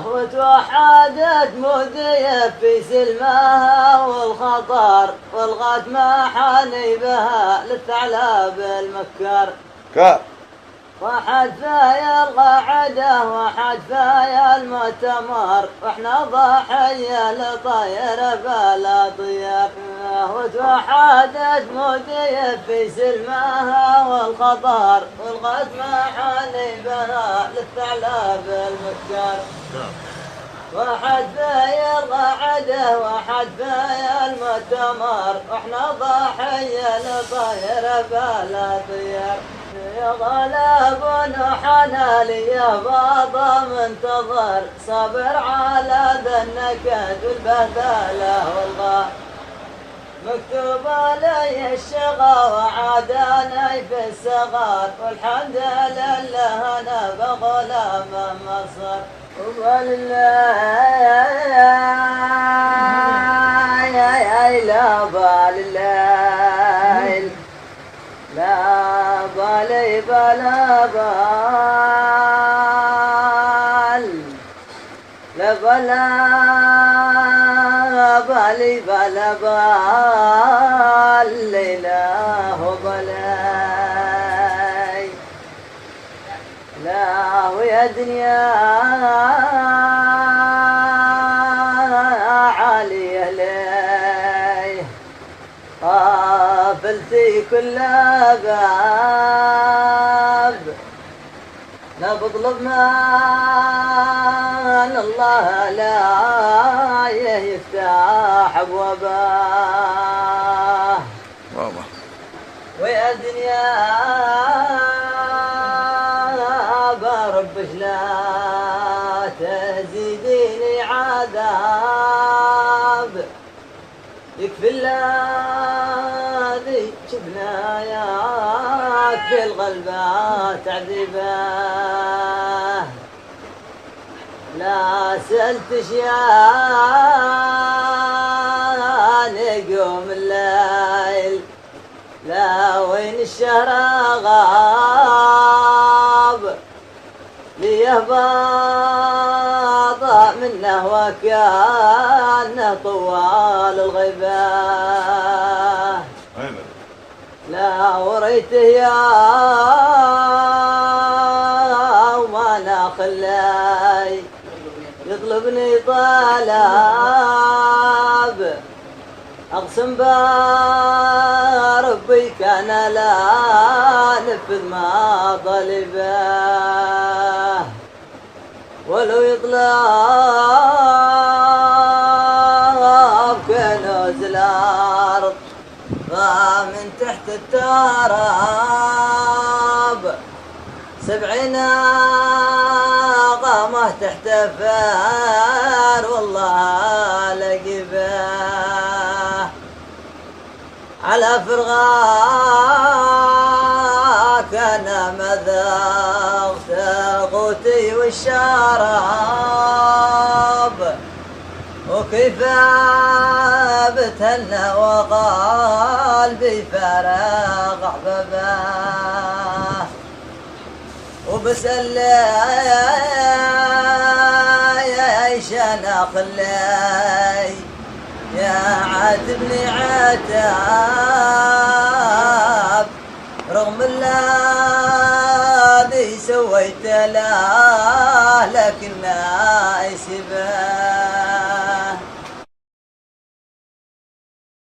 وتوحدت مذية في سلمها والخطر والغد ما حاني بها للثعلب المكر. وحد فيا القاعدة وحد فيا المؤتمر واحنا ضحية لطير بلا طير. وتوحدت مذية في سلمها والخطر والغد ما حاني بها للثعلب المكر. وحد فيا القاعدة وحد فيا المؤتمر واحنا ضحية لطير بلا طير. يا غلاب نحن لي يا بابا منتظر صبر على ذا النكد والبهدله والغار. مكتوب علي الشقا وعاداني في الصغار والحمد لله انا بغلام مصر. وبالله لا بالله لا بالي بلا بال لا بلا بالي بلا بال لا هو بلاي لا ويا دنيا عالية لي قافلتي كل باب لا بطلب من الله لا يفتح ابوابه. ويا دنيا بربش لا تزيديني عذاب يكفي الذي شفنا ياك في القلب تعذيبه. لا سألتش يا نجوم الليل لا وين الشهر غاب ليه باضع منه وكانه طوال الغيبة. لا وريته يا وما خلاي يطلبني طلب اقسم بربي كان لا نفذ ما طلبه. ولو يطلب كنوز الارض من تحت التراب 70 قامه تحت فار والله لقبه. على فرغاك انا مذقت القوتي والشراب وكيف بتهنى وقلبي فرغ عببه. وبسأل ايش انا خلي يا عاتبني عتاب رغم الذي سويت له لكن يسبه.